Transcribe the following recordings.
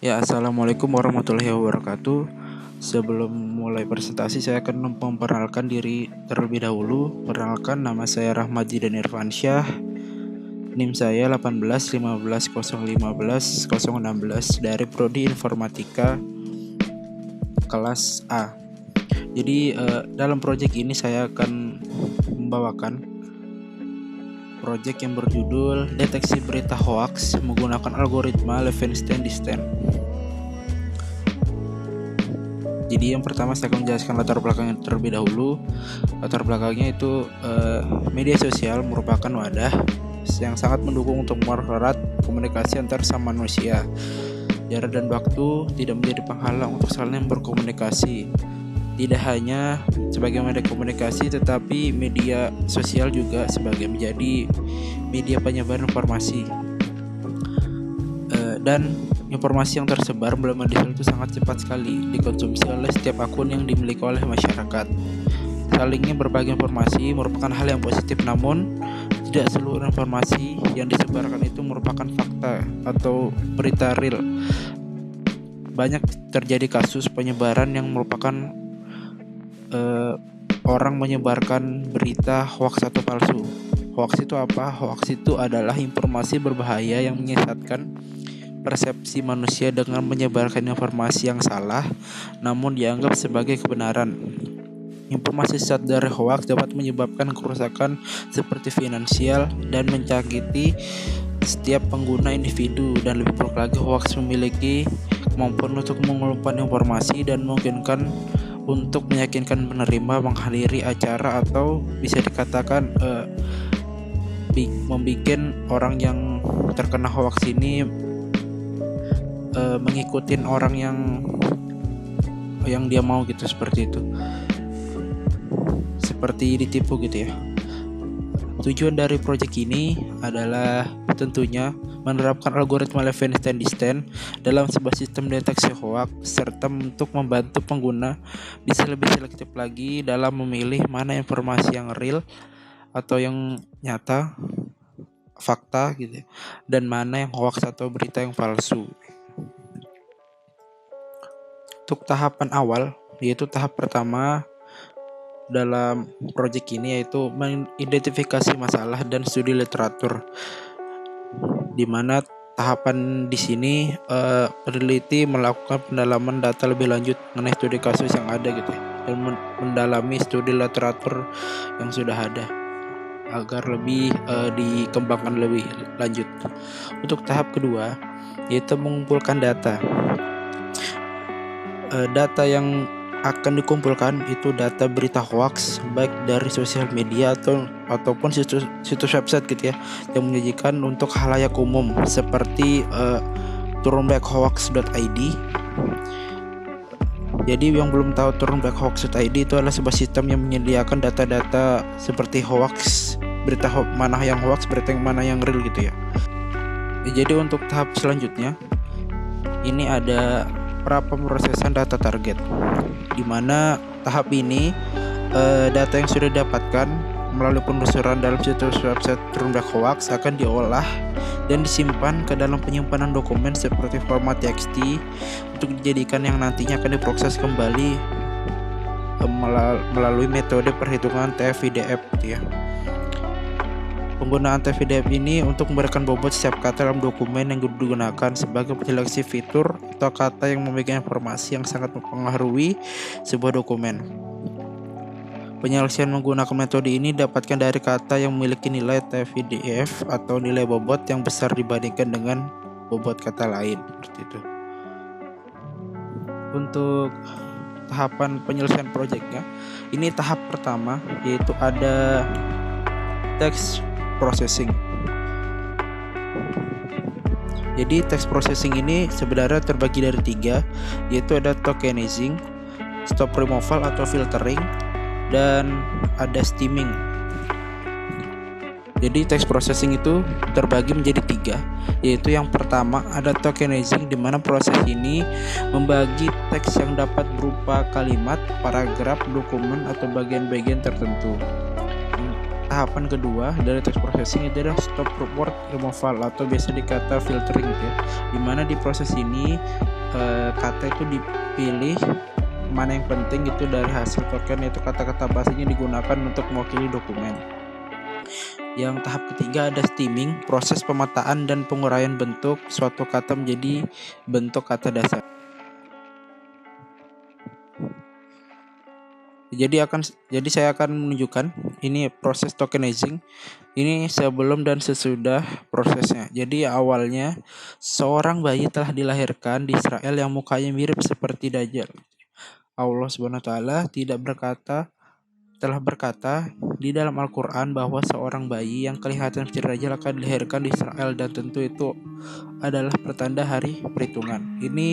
Ya, assalamualaikum warahmatullahi wabarakatuh. Sebelum mulai presentasi, saya akan memperkenalkan diri terlebih dahulu. Perkenalkan, nama saya Rahmadi dan Irfansyah. NIM saya 18 15 015 016 dari Prodi Informatika kelas A. Jadi dalam proyek ini saya akan membawakan proyek yang berjudul Deteksi Berita Hoax menggunakan algoritma Levenshtein-Distance. Jadi yang pertama saya akan menjelaskan latar belakangnya terlebih dahulu. Latar belakangnya itu media sosial merupakan wadah yang sangat mendukung untuk mempererat komunikasi antar sama manusia. Jarak dan waktu tidak menjadi penghalang untuk saling berkomunikasi. Tidak hanya sebagai media komunikasi, tetapi media sosial juga sebagai menjadi media penyebaran informasi. Dan informasi yang tersebar melalui media sosial itu sangat cepat sekali dikonsumsi oleh setiap akun yang dimiliki oleh masyarakat. Salingnya berbagi informasi merupakan hal yang positif, namun tidak seluruh informasi yang disebarkan itu merupakan fakta atau berita real. Banyak terjadi kasus penyebaran yang merupakan orang menyebarkan berita hoax atau palsu. Hoax itu apa? Hoax itu adalah informasi berbahaya yang menyesatkan persepsi manusia dengan menyebarkan informasi yang salah namun dianggap sebagai kebenaran. Informasi sesat dari hoax dapat menyebabkan kerusakan seperti finansial dan menyakiti setiap pengguna individu, dan lebih buruk lagi hoax memiliki kemampuan untuk mengumpulkan informasi dan memungkinkan untuk meyakinkan penerima menghadiri acara atau bisa dikatakan membuat orang yang terkena hoax ini mengikuti orang yang dia mau gitu, seperti itu, seperti ditipu gitu ya. Tujuan dari proyek ini adalah tentunya menerapkan algoritma Levenshtein-Distance dalam sebuah sistem deteksi hoax serta untuk membantu pengguna bisa lebih selektif lagi dalam memilih mana informasi yang real atau yang nyata, fakta gitu, dan mana yang hoax atau berita yang palsu. Untuk tahapan awal, yaitu tahap pertama dalam proyek ini, yaitu mengidentifikasi masalah dan studi literatur, di mana tahapan di sini peneliti melakukan pendalaman data lebih lanjut mengenai studi kasus yang ada gitu, dan mendalami studi literatur yang sudah ada agar lebih dikembangkan lebih lanjut. Untuk tahap kedua, yaitu mengumpulkan data. Data yang akan dikumpulkan itu data berita hoax baik dari sosial media ataupun situs website gitu ya, yang menyajikan untuk khalayak umum seperti turnbackhoax.id. Jadi yang belum tahu, turnbackhoax.id itu adalah sebuah sistem yang menyediakan data-data seperti hoax, berita mana yang hoax, berita yang mana yang real gitu ya. Jadi untuk tahap selanjutnya ini ada prapemrosesan data target, di mana tahap ini data yang sudah didapatkan melalui penelusuran dalam situs website turnbackhoax akan diolah dan disimpan ke dalam penyimpanan dokumen seperti format TXT untuk dijadikan yang nantinya akan diproses kembali melalui metode perhitungan TF-IDF gitu ya. Penggunaan TF-IDF ini untuk memberikan bobot setiap kata dalam dokumen yang digunakan sebagai penyeleksi fitur atau kata yang memiliki informasi yang sangat mempengaruhi sebuah dokumen. Penyelesaian menggunakan metode ini dapatkan dari kata yang memiliki nilai TF-IDF atau nilai bobot yang besar dibandingkan dengan bobot kata lain, seperti itu. Untuk tahapan penyelesaian proyeknya, ini tahap pertama, yaitu ada text processing. Jadi text processing ini sebenarnya terbagi dari 3, yaitu ada tokenizing, stop removal atau filtering, dan ada stemming. Jadi text processing itu terbagi menjadi 3, yaitu yang pertama ada tokenizing, di mana proses ini membagi teks yang dapat berupa kalimat, paragraf, dokumen atau bagian-bagian tertentu tahapan kedua dari text processing itu adalah stop word removal atau biasa dikata filtering gitu ya. Dimana di proses ini kata itu dipilih mana yang penting itu dari hasil token, yaitu kata-kata pastinya digunakan untuk mewakili dokumen. Yang tahap ketiga ada stemming, proses pemetaan dan penguraian bentuk suatu kata menjadi bentuk kata dasar. Jadi saya akan menunjukkan ini proses tokenizing. Ini sebelum dan sesudah prosesnya. Jadi awalnya seorang bayi telah dilahirkan di Israel yang mukanya mirip seperti Dajjal. Allah Subhanahu wa taala telah berkata di dalam Al-Qur'an bahwa seorang bayi yang kelihatan seperti Dajjal akan dilahirkan di Israel, dan tentu itu adalah pertanda hari perhitungan. Ini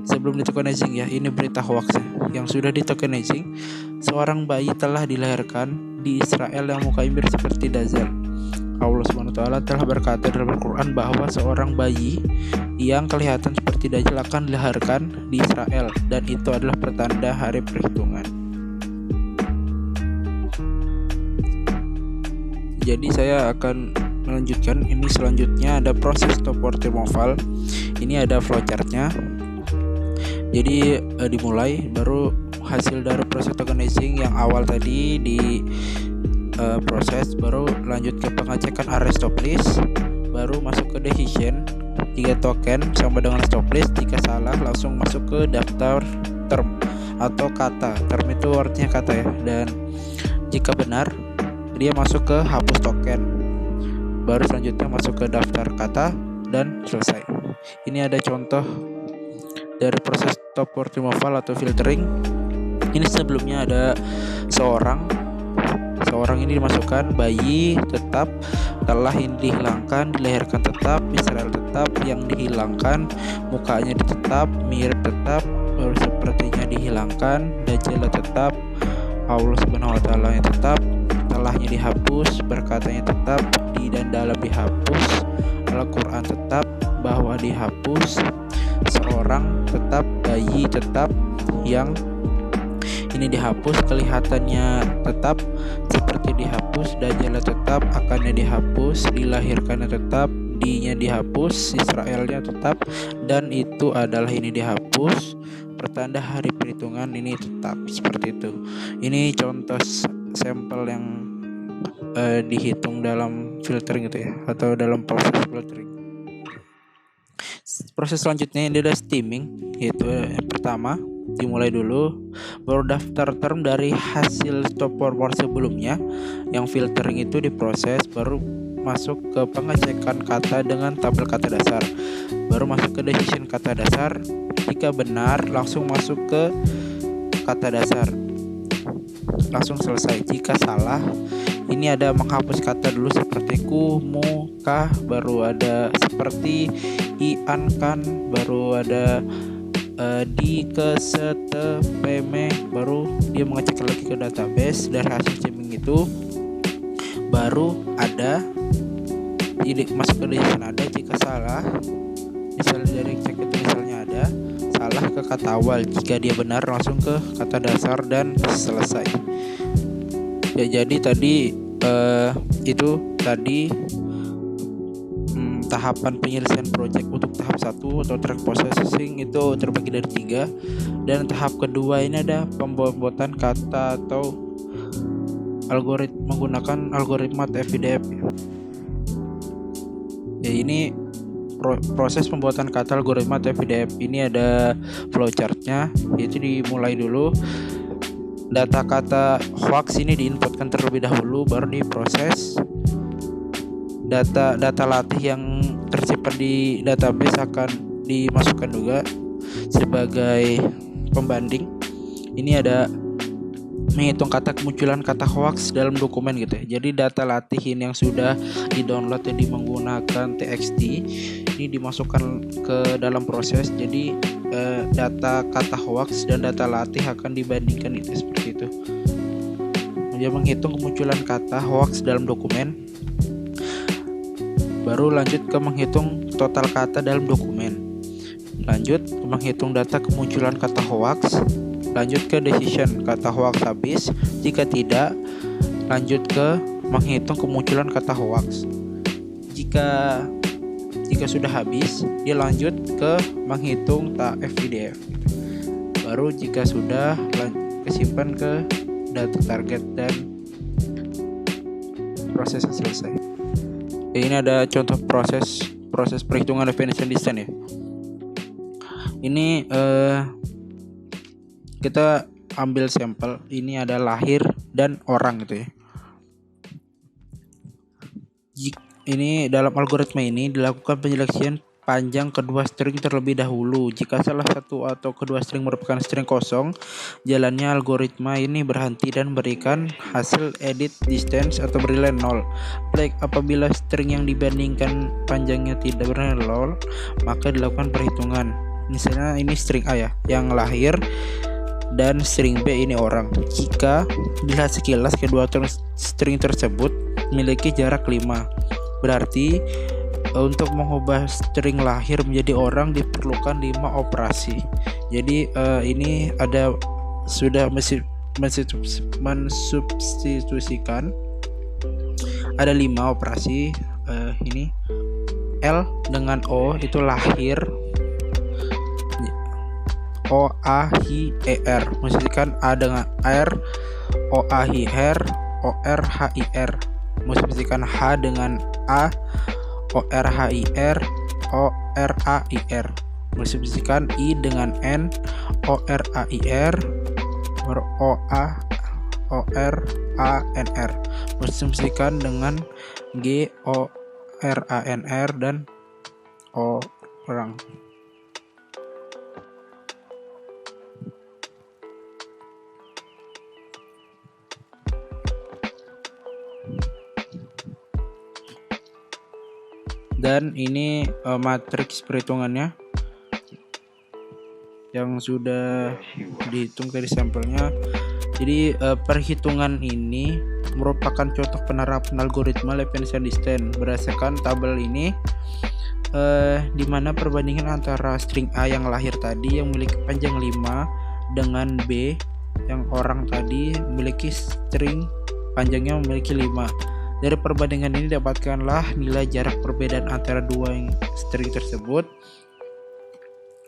sebelum di tokenizing ya, ini berita hoax yang sudah di tokenizing. Seorang bayi telah dilahirkan di Israel yang mukanya mirip seperti Dajjal. Allah Subhanahu wa taala telah berkata dalam Al-Qur'an bahwa seorang bayi yang kelihatan seperti Dajjal akan dilahirkan di Israel, dan itu adalah pertanda hari perhitungan. Jadi saya akan melanjutkan. Ini selanjutnya ada proses stop word removal. Ini ada flowchartnya. Jadi dimulai, baru hasil dari proses tokenizing yang awal tadi di proses, baru lanjut ke pengecekan array stop list, baru masuk ke decision. Jika token sama dengan stop list, jika salah langsung masuk ke daftar term atau kata. Term itu artinya kata ya, dan jika benar dia masuk ke hapus token, baru selanjutnya masuk ke daftar kata dan selesai. Ini ada contoh dari proses stop word removal atau filtering. Ini sebelumnya ada seorang ini dimasukkan bayi tetap, telah dihilangkan, dilahirkan tetap, Israel tetap, yang dihilangkan mukanya tetap, mirip tetap, baru sepertinya dihilangkan, Dajjal tetap, Allah Subhanahu wa taala yang tetap, telahnya dihapus, berkatanya tetap, di dan dalam dihapus, Al-Qur'an tetap, bahwa dihapus, seorang tetap, bayi tetap, yang ini dihapus, kelihatannya tetap seperti dihapus, Dajjal tetap, akannya dihapus, dilahirkannya tetap, dinya dihapus, Israelnya tetap, dan itu adalah ini dihapus, pertanda hari perhitungan ini tetap, seperti itu. Ini contoh sampel yang dihitung dalam filtering itu ya, atau dalam proses filtering. Proses selanjutnya ini ada stemming, yaitu yang pertama dimulai dulu, baru daftar term dari hasil stop word sebelumnya. Yang filtering itu diproses, baru masuk ke pengecekan kata dengan tabel kata dasar, baru masuk ke decision kata dasar. Jika benar langsung masuk ke kata dasar, langsung selesai. Jika salah, ini ada menghapus kata dulu seperti ku, mu, kah, baru ada seperti ian, kan, baru ada di, ke, se, te, peme, baru dia mengecek lagi ke database. Dari hasil stemming itu baru ada masuk ke decision ada. Jika salah, misalnya dari cek itu misalnya ada salah ke kata awal, jika dia benar langsung ke kata dasar dan selesai ya. Jadi tadi itu tadi tahapan penyelesaian project untuk tahap 1 atau track processing itu terbagi dari 3, dan tahap kedua ini ada pembuatan kata atau menggunakan algoritma TF-IDF ya. Ini proses pembuatan kata algoritma TF-IDF ini ada flowchartnya, yaitu dimulai dulu. Data kata hoax ini diinputkan terlebih dahulu, baru diproses. Data latih yang tersimpan di database akan dimasukkan juga sebagai pembanding. Ini ada menghitung kemunculan kata hoax dalam dokumen gitu ya. Jadi data latih ini yang sudah di-download jadi menggunakan TXT ini dimasukkan ke dalam proses. Jadi data kata hoax dan data latih akan dibandingkan itu seperti itu. Dia menghitung kemunculan kata hoax dalam dokumen, baru lanjut ke menghitung total kata dalam dokumen, lanjut ke menghitung data kemunculan kata hoax, lanjut ke decision kata hoax habis. Jika tidak, lanjut ke menghitung kemunculan kata hoax. Jika sudah habis, dia lanjut ke menghitung FIDF. Baru jika sudah, kesimpan ke data target dan prosesnya selesai. Ini ada contoh proses perhitungan definition distance ya. Ini kita ambil sampel. Ini ada lahir dan orang gitu ya. Ini dalam algoritma ini dilakukan penyeleksian panjang kedua string terlebih dahulu. Jika salah satu atau kedua string merupakan string kosong, jalannya algoritma ini berhenti dan berikan hasil edit distance atau bernilai 0. Baik, apabila string yang dibandingkan panjangnya tidak bernilai 0, maka dilakukan perhitungan. Misalnya ini string A ya, yang lahir, dan string B ini orang. Jika dilihat sekilas kedua string tersebut memiliki jarak 5, berarti untuk mengubah string lahir menjadi orang diperlukan 5 operasi. Jadi ini ada sudah mensubstitusikan ada 5 operasi. Ini L dengan O itu lahir, O A H E R, mensubstitusikan A dengan R, O A H I R, O R H I R, mensubstitusikan H dengan A, O R H I R, O R A I R, mensubstitusikan I dengan N, O R A I R, O R A N R, mensubstitusikan dengan G, O R A N R, dan orang. Dan ini matriks perhitungannya yang sudah dihitung dari sampelnya. Jadi perhitungan ini merupakan contoh penerapan algoritma definition distance berdasarkan tabel ini, di mana perbandingan antara string A yang lahir tadi yang memiliki panjang 5 dengan B yang orang tadi memiliki string panjangnya memiliki 5. Dari perbandingan ini dapatkanlah nilai jarak perbedaan antara dua string tersebut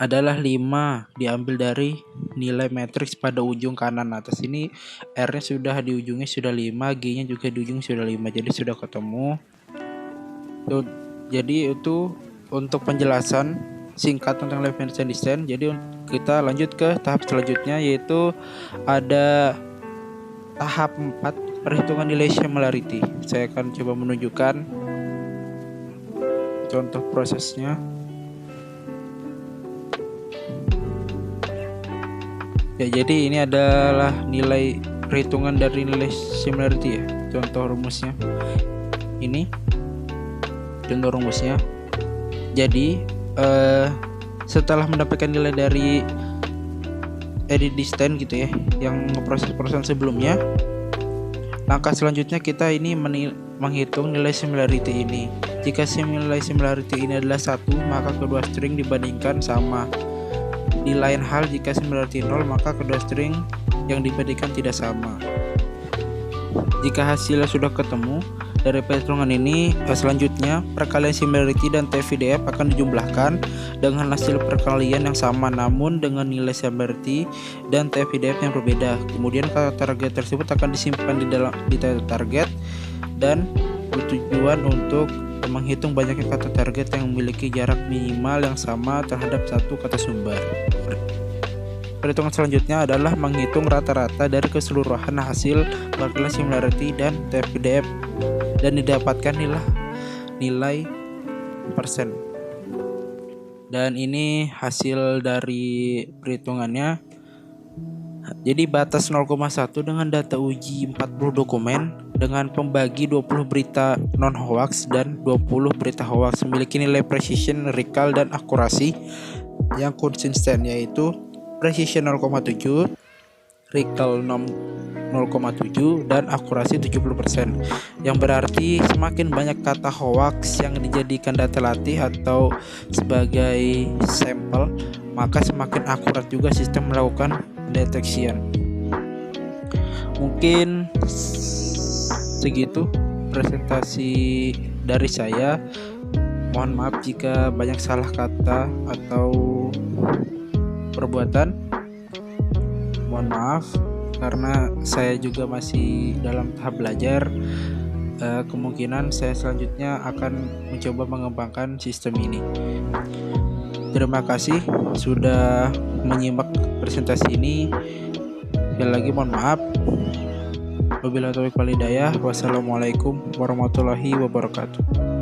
adalah 5, diambil dari nilai matriks pada ujung kanan atas. Ini R-nya sudah di ujungnya sudah 5, G-nya juga di ujung sudah 5, jadi sudah ketemu. Jadi itu untuk penjelasan singkat tentang definition distance. Jadi kita lanjut ke tahap selanjutnya, yaitu ada tahap 4, perhitungan nilai similarity. Saya akan coba menunjukkan contoh prosesnya. Ya, jadi ini adalah nilai perhitungan dari nilai similarity ya. Contoh rumusnya. Ini contoh rumusnya. Jadi setelah mendapatkan nilai dari edit distance gitu ya, yang proses sebelumnya, langkah selanjutnya kita ini menghitung nilai similarity ini. Jika nilai similarity ini adalah 1, maka kedua string dibandingkan sama. Di lain hal, jika similarity 0, maka kedua string yang dibandingkan tidak sama. Jika hasilnya sudah ketemu dari perhitungan ini, selanjutnya perkalian similarity dan TFDF akan dijumlahkan dengan hasil perkalian yang sama namun dengan nilai similarity dan TFDF yang berbeda. Kemudian kata target tersebut akan disimpan di data target dan bertujuan untuk menghitung banyaknya kata target yang memiliki jarak minimal yang sama terhadap satu kata sumber. Perhitungan selanjutnya adalah menghitung rata-rata dari keseluruhan hasil perkalian similarity dan TFDF dan didapatkan nilai persen. Dan ini hasil dari perhitungannya. Jadi batas 0,1 dengan data uji 40 dokumen dengan pembagi 20 berita non hoax dan 20 berita hoax memiliki nilai precision, recall, dan akurasi yang konsisten, yaitu precision 0,7, recall 0,7, dan akurasi 70%. Yang berarti semakin banyak kata hoax yang dijadikan data latih atau sebagai sampel, maka semakin akurat juga sistem melakukan detection. Mungkin segitu presentasi dari saya. Mohon maaf jika banyak salah kata atau perbuatan. Mohon maaf karena saya juga masih dalam tahap belajar. Kemungkinan saya selanjutnya akan mencoba mengembangkan sistem ini. Terima kasih sudah menyimak presentasi ini. Sekali lagi mohon maaf. Wabillahi taufiq wal hidayah. Wassalamualaikum warahmatullahi wabarakatuh.